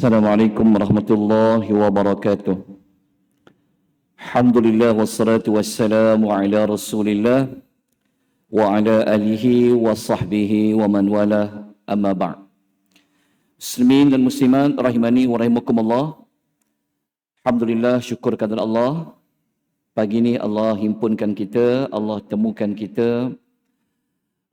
Assalamualaikum warahmatullahi wabarakatuh. Alhamdulillah wassalatu wassalamu ala Rasulillah wa ala alihi wa sahbihi wa man wala amma ba'd. Muslimin dan muslimat rahimani wa rahimakumullah. Alhamdulillah, syukur kepada Allah. Pagi ini Allah himpunkan kita, Allah temukan kita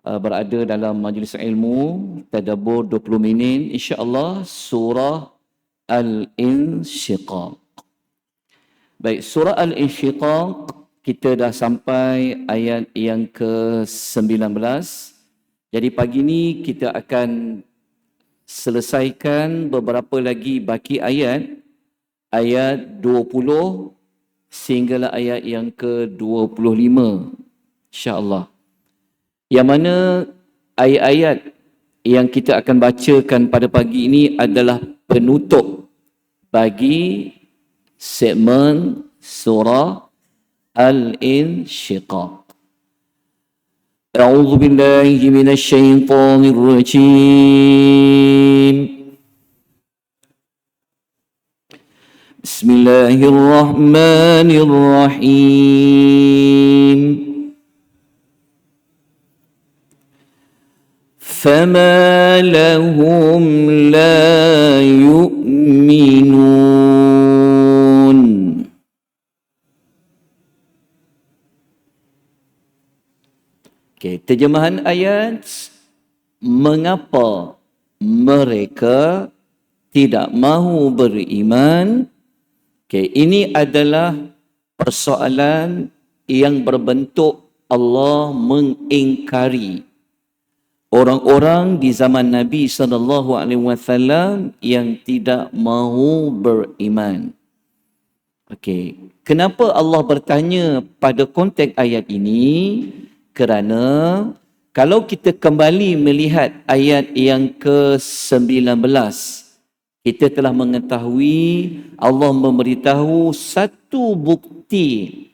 berada dalam majlis ilmu tadabbur 20 minit insya-Allah surah Al-Insyiqaq. Baik, surah Al-Insyiqaq kita dah sampai ayat yang ke-19. Jadi pagi ini kita akan selesaikan beberapa lagi baki ayat 20 sehinggalah ayat yang ke-25 insya-Allah. Yang mana ayat-ayat yang kita akan bacakan pada pagi ini adalah penutup bagi segmen surah Al-Insyiqaq. A'udzu billahi minasy syaithanir rajim. Bismillahirrahmanirrahim. فما لهم لا يؤمنون. Okey, terjemahan ayat, mengapa mereka tidak mahu beriman? Okey, ini adalah persoalan yang berbentuk Allah mengingkari orang-orang di zaman Nabi SAW yang tidak mahu beriman. Okey, kenapa Allah bertanya pada konteks ayat ini? Kerana kalau kita kembali melihat ayat yang ke-19, kita telah mengetahui Allah memberitahu satu bukti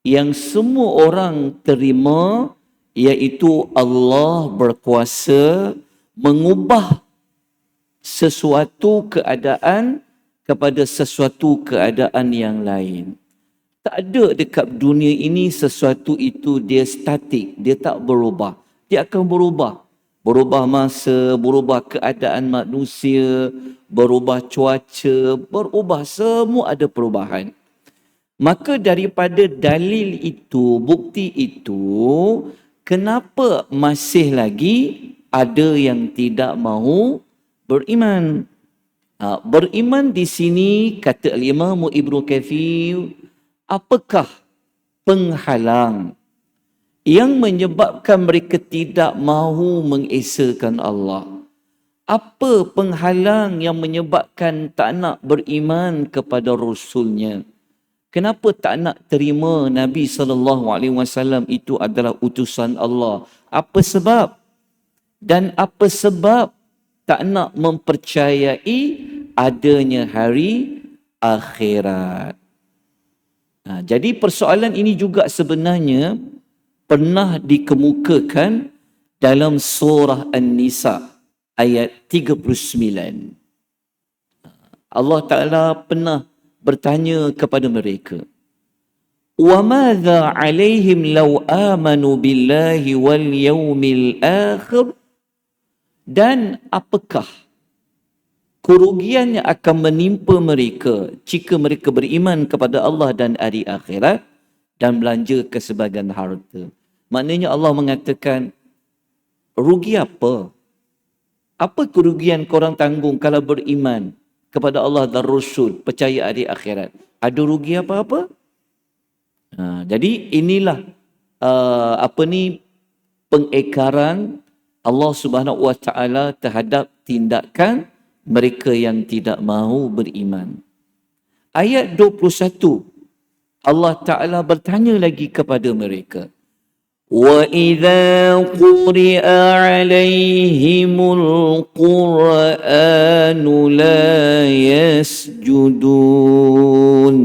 yang semua orang terima, iaitu Allah berkuasa mengubah sesuatu keadaan kepada sesuatu keadaan yang lain. Tak ada dekat dunia ini sesuatu itu dia statik, dia tak berubah. Dia akan berubah. Berubah masa, berubah keadaan manusia, berubah cuaca, berubah, semua ada perubahan. Maka daripada dalil itu, bukti itu, kenapa masih lagi ada yang tidak mahu beriman? Beriman di sini, kata Imam Ibnu Katsir, apakah penghalang yang menyebabkan mereka tidak mahu mengesakan Allah? Apa penghalang yang menyebabkan tak nak beriman kepada Rasulnya? Kenapa tak nak terima Nabi SAW itu adalah utusan Allah? Apa sebab? Dan apa sebab tak nak mempercayai adanya hari akhirat? Jadi persoalan ini juga sebenarnya pernah dikemukakan dalam surah An-Nisa ayat 39. Allah Ta'ala pernah bertanya kepada mereka, wa madza alaihim law amanu billahi wal yaumil akhir, dan apakah kerugian yang akan menimpa mereka jika mereka beriman kepada Allah dan hari akhirat dan belanja ke sebahagian harta. Maknanya Allah mengatakan, rugi apa? Apa kerugian korang tanggung kalau beriman kepada Allah dan Rasul, percaya hari akhirat? Ada rugi apa-apa? Jadi inilah pengekaran Allah Subhanahu Wa Taala terhadap tindakan mereka yang tidak mahu beriman. Ayat 21, Allah Ta'ala bertanya lagi kepada mereka, وَإِذَا قُرِئَ عَلَيْهِمُ الْقُرْآنُ لَا يَسْجُدُونَ.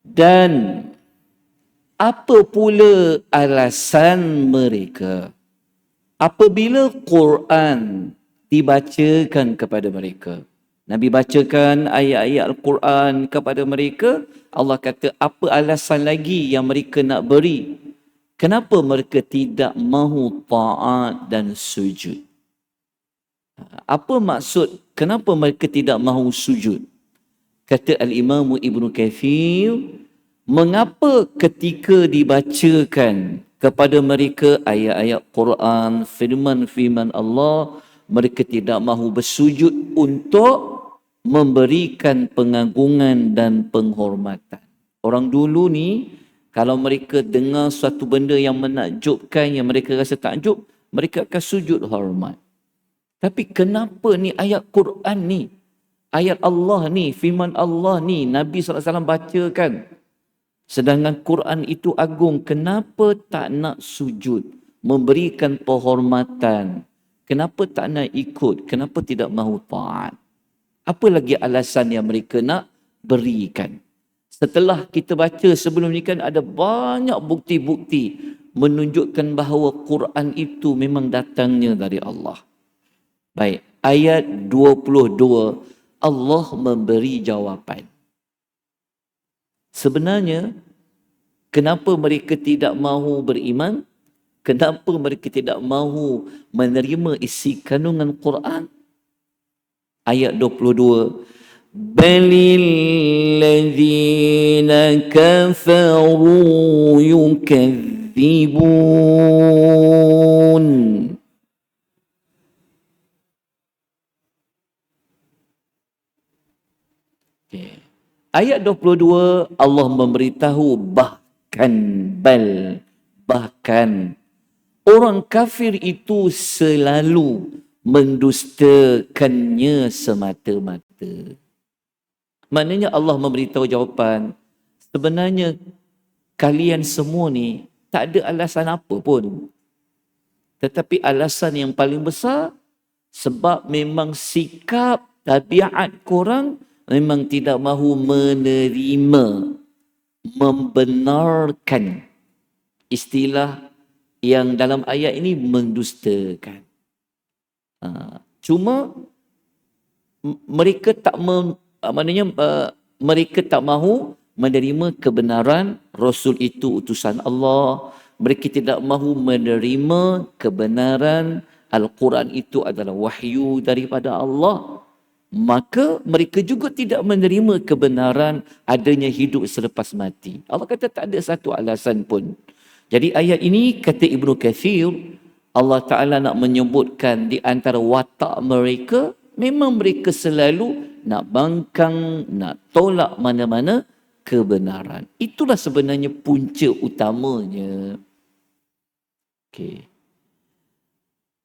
Dan Apa pula alasan mereka apabila Quran dibacakan kepada mereka? Nabi bacakan ayat-ayat Al-Quran kepada mereka. Allah kata, apa alasan lagi yang mereka nak beri? Kenapa mereka tidak mahu taat dan sujud? Apa maksud kenapa mereka tidak mahu sujud? Kata Al-Imam Ibn Kathir, mengapa ketika dibacakan kepada mereka ayat-ayat Quran, firman-firman Allah, mereka tidak mahu bersujud untuk memberikan pengagungan dan penghormatan. Orang dulu ni, kalau mereka dengar suatu benda yang menakjubkan, yang mereka rasa takjub, mereka akan sujud hormat. Tapi kenapa ni ayat Quran ni, ayat Allah ni, firman Allah ni, Nabi SAW bacakan, sedangkan Quran itu agung, kenapa tak nak sujud, memberikan penghormatan? Kenapa tak nak ikut? Kenapa tidak mahu taat? Apa lagi alasan yang mereka nak berikan? Setelah kita baca sebelum ni kan ada banyak bukti-bukti menunjukkan bahawa Quran itu memang datangnya dari Allah. Baik, ayat 22 Allah memberi jawapan. Sebenarnya kenapa mereka tidak mahu beriman? Kenapa mereka tidak mahu menerima isi kandungan Quran? Ayat 22. Balil ladzina kafaru yukadzibun. Okay. Ayat 22 Allah memberitahu bahkan orang kafir itu selalu mendustakannya semata-mata. Maknanya Allah memberitahu jawapan, sebenarnya kalian semua ni tak ada alasan apa pun. Tetapi alasan yang paling besar, sebab memang sikap tabiat korang memang tidak mahu menerima, membenarkan istilah yang dalam ayat ini mendustakan. Cuma mereka mereka tak mahu menerima kebenaran Rasul itu utusan Allah. Mereka tidak mahu menerima kebenaran Al-Quran itu adalah wahyu daripada Allah. Maka mereka juga tidak menerima kebenaran adanya hidup selepas mati. Allah kata tak ada satu alasan pun. Jadi ayat ini kata Ibn Kathir, Allah Ta'ala nak menyebutkan di antara watak mereka, memang mereka selalu nak bangkang, nak tolak mana-mana kebenaran. Itulah sebenarnya punca utamanya. Okay.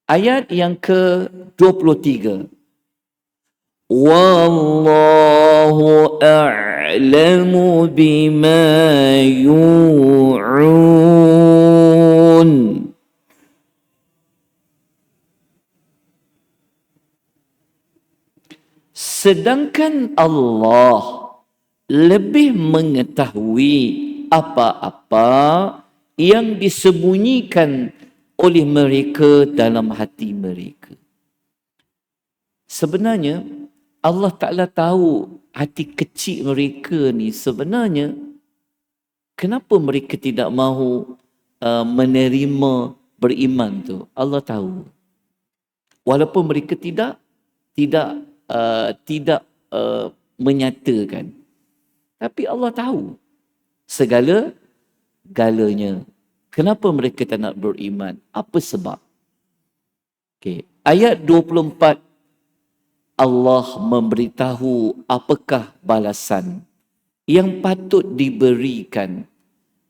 Ayat yang ke-23. Wallahu a'lamu bima yu'un. Sedangkan Allah lebih mengetahui apa-apa yang disembunyikan oleh mereka dalam hati mereka. Sebenarnya Allah Ta'ala tahu hati kecil mereka ni sebenarnya kenapa mereka tidak mahu menerima beriman tu. Allah tahu. Walaupun mereka tidak menyatakan. Tapi Allah tahu segala-galanya. Kenapa mereka tak nak beriman? Apa sebab? Okay. Ayat 24 Allah memberitahu apakah balasan yang patut diberikan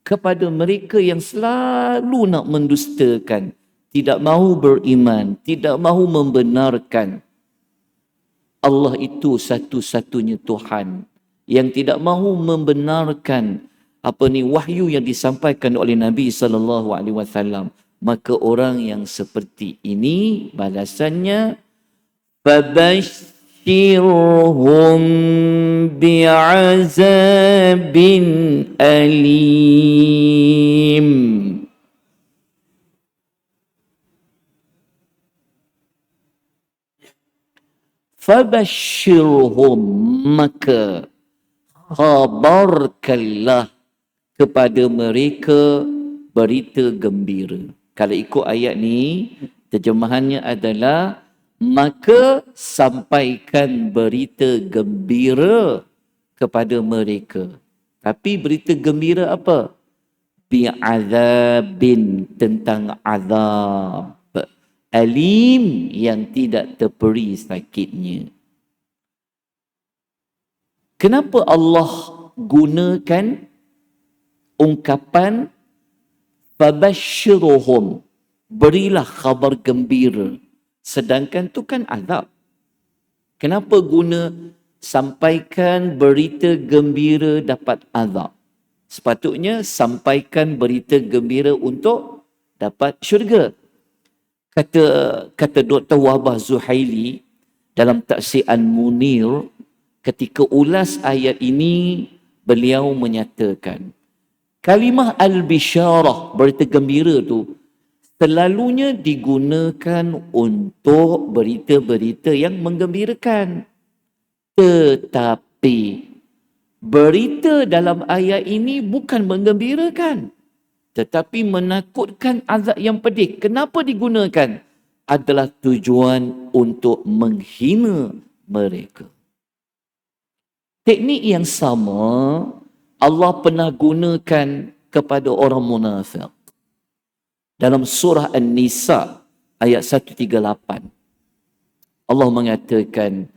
kepada mereka yang selalu nak mendustakan, tidak mahu beriman, tidak mahu membenarkan Allah itu satu-satunya Tuhan, yang tidak mahu membenarkan wahyu yang disampaikan oleh Nabi SAW. Maka orang yang seperti ini balasannya, فَبَشِّرْهُمْ بِعَذَابٍ أَلِيمٍ. fabashshirhum, maka khabarkanlah kepada mereka berita gembira. Kalau ikut ayat ni, terjemahannya adalah maka sampaikan berita gembira kepada mereka. Tapi berita gembira apa? Bi'azabin, tentang azab alim yang tidak terperi sakitnya. Kenapa Allah gunakan ungkapan fabashshiruhum, berilah khabar gembira, sedangkan tu kan azab? Kenapa guna sampaikan berita gembira dapat azab? Sepatutnya sampaikan berita gembira untuk dapat syurga. Kata Dr. Wahbah Zuhaili dalam Tafsir Al-Munir, ketika ulas ayat ini, beliau menyatakan kalimah al-bisyarah, berita gembira tu, selalunya digunakan untuk berita-berita yang menggembirakan. Tetapi berita dalam ayat ini bukan menggembirakan, tetapi menakutkan, azab yang pedih. Kenapa digunakan? Adalah tujuan untuk menghina mereka. Teknik yang sama Allah pernah gunakan kepada orang munafik. Dalam surah An-Nisa ayat 138, Allah mengatakan,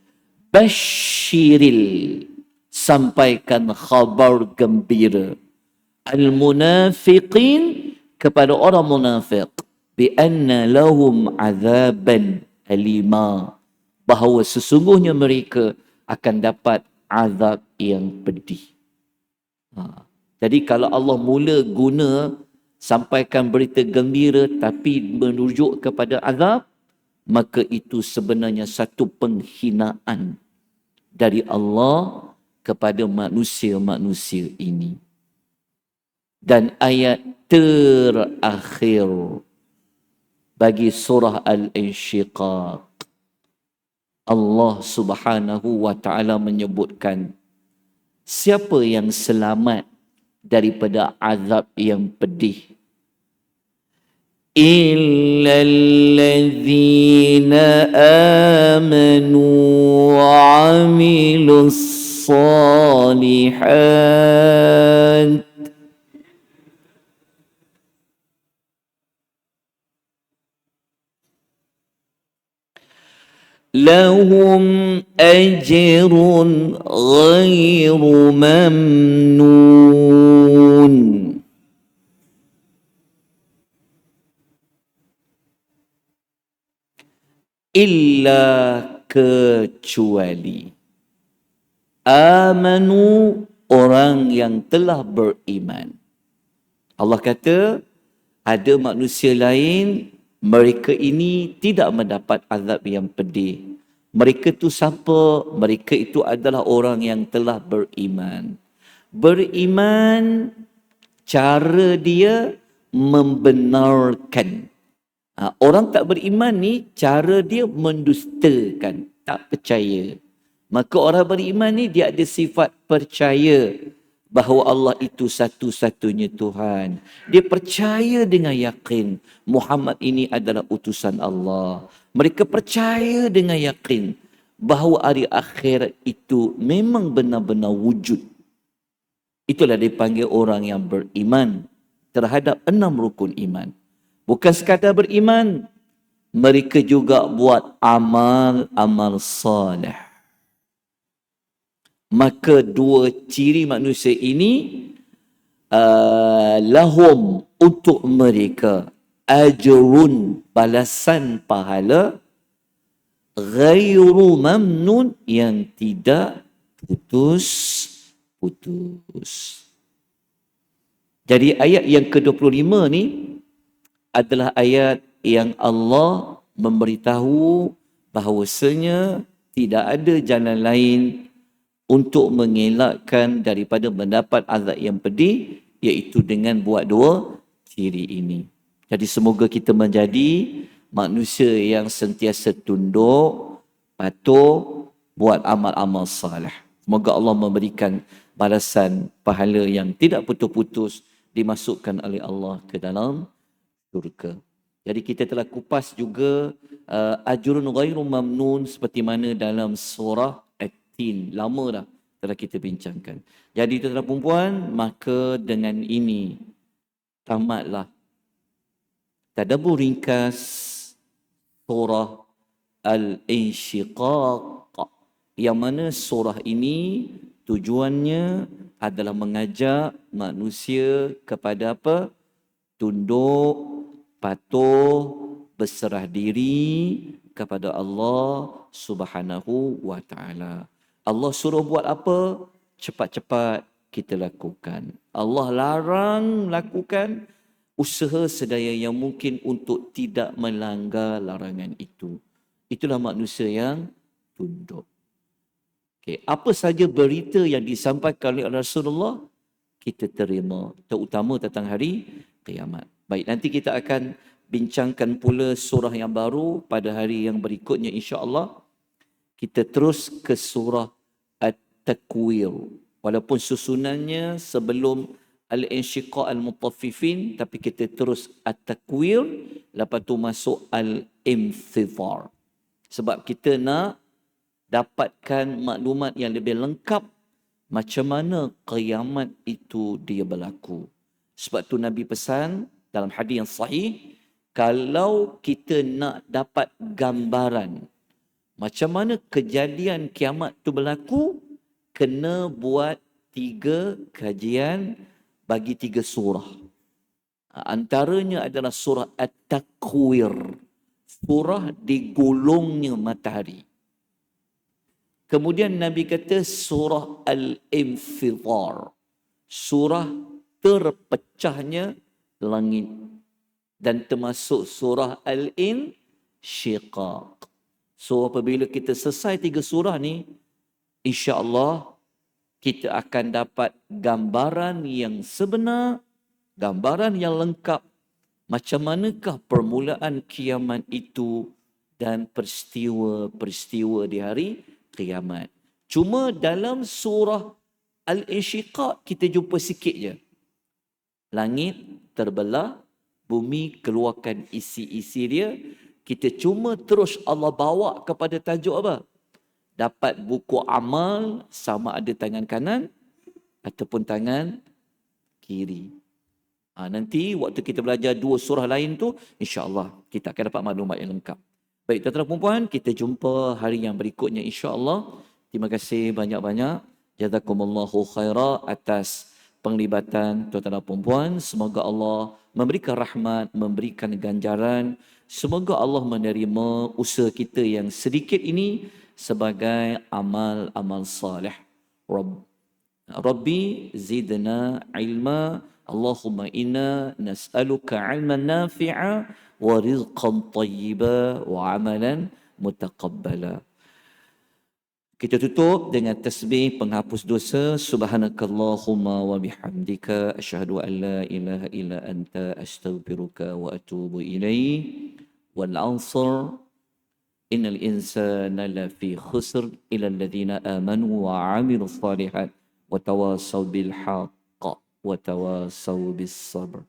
Bashiril, sampaikan khabar gembira, al-munafiqin, kepada orang munafik, bi anna lahum azaban alima, bahawa sesungguhnya mereka akan dapat azab yang pedih. Jadi kalau Allah mula guna sampaikan berita gembira tapi merujuk kepada azab, maka itu sebenarnya satu penghinaan dari Allah kepada manusia-manusia ini. Dan ayat terakhir bagi surah Al-Insyiqaq, Allah Subhanahu wa ta'ala menyebutkan siapa yang selamat daripada azab yang pedih. Illal ladzina amanu wa amilus salihat lahum ajrun ghairu mamnun. Illa, kecuali, amanu, orang yang telah beriman. Allah kata ada manusia lain, mereka ini tidak mendapat azab yang pedih. Mereka itu siapa? Mereka itu adalah orang yang telah beriman. Beriman, cara dia membenarkan. Orang tak beriman ni, cara dia mendustakan, tak percaya. Maka orang beriman ni, dia ada sifat percaya bahawa Allah itu satu-satunya Tuhan. Dia percaya dengan yakin Muhammad ini adalah utusan Allah. Mereka percaya dengan yakin bahawa hari akhirat itu memang benar-benar wujud. Itulah dipanggil orang yang beriman terhadap 6 rukun iman. Bukan sekadar beriman, mereka juga buat amal-amal salih. Maka 2 ciri manusia ini, lahum, untuk mereka, ajrun, balasan pahala, ghairu mamnun, yang tidak putus-putus. Jadi ayat yang ke-25 ni adalah ayat yang Allah memberitahu bahawasanya tidak ada jalan lain untuk mengelakkan daripada mendapat azab yang pedih, iaitu dengan buat 2 ciri ini. Jadi semoga kita menjadi manusia yang sentiasa tunduk, patuh, buat amal-amal salih. Semoga Allah memberikan balasan pahala yang tidak putus-putus dimasukkan oleh Allah ke dalam syurga. Jadi kita telah kupas juga ajrun ghairu mamnun seperti mana dalam surah At-Tin. Lama dah telah kita bincangkan. Jadi tuan-tuan dan puan, maka dengan ini tamatlah tadabbur ringkas surah Al-Insyiqaq, yang mana surah ini tujuannya adalah mengajak manusia kepada apa? Tunduk, patuh, berserah diri kepada Allah Subhanahu wa taala. Allah suruh buat apa? Cepat-cepat kita lakukan. Allah larang lakukan usaha sedaya yang mungkin untuk tidak melanggar larangan itu. Itulah manusia yang tunduk. Okay. Apa saja berita yang disampaikan oleh Rasulullah, kita terima, terutama tentang hari kiamat. Baik, nanti kita akan bincangkan pula surah yang baru pada hari yang berikutnya insya-Allah. Kita terus ke surah At-Takwir. Walaupun susunannya sebelum Al-Insyiqaq Al-Mutaffifin, tapi kita terus At-Takwir, lepas tu masuk Al-Infithar. Sebab kita nak dapatkan maklumat yang lebih lengkap macam mana kiamat itu dia berlaku. Sebab tu Nabi pesan dalam hadis yang sahih, kalau kita nak dapat gambaran macam mana kejadian kiamat tu berlaku, kena buat 3 kajian bagi 3 surah. Antaranya adalah surah At-Takwir, surah digulungnya matahari. Kemudian Nabi kata surah Al-Infithar, surah terpecahnya langit. Dan termasuk surah Al-Insyiqaq. So apabila kita selesai 3 surah ni, insya-Allah kita akan dapat gambaran yang sebenar, gambaran yang lengkap macam manakah permulaan kiamat itu dan peristiwa-peristiwa di hari kiamat. Cuma dalam surah Al-Insyiqaq kita jumpa sikit je. Langit terbelah, bumi keluarkan isi-isi dia. Kita cuma terus Allah bawa kepada tajuk apa? Dapat buku amal sama ada tangan kanan ataupun tangan kiri. Nanti waktu kita belajar 2 surah lain tu, insya-Allah kita akan dapat maklumat yang lengkap. Baik tuan-tuan dan puan, kita jumpa hari yang berikutnya insya-Allah. Terima kasih banyak-banyak. Jazakumullahu khaira atas penglibatan tuan-tuan dan puan. Semoga Allah memberikan rahmat, memberikan ganjaran. Semoga Allah menerima usaha kita yang sedikit ini sebagai amal-amal salih. Rabbi zidna ilma. Allahumma inna nas'aluka ilman nafi'a wa rizqan tayyiba wa amalan mutaqabbala. Kita tutup dengan tasbih penghapus dosa. Subhanakallahumma wa bihamdika asyhadu an la ilaha illa anta astaghfiruka wa atubu ilaik. Wal 'asr innal insana lafi khusr illa alladhina amanu wa 'amilus salihat wa tawasaw bil haqq wa tawasaw bis sabr.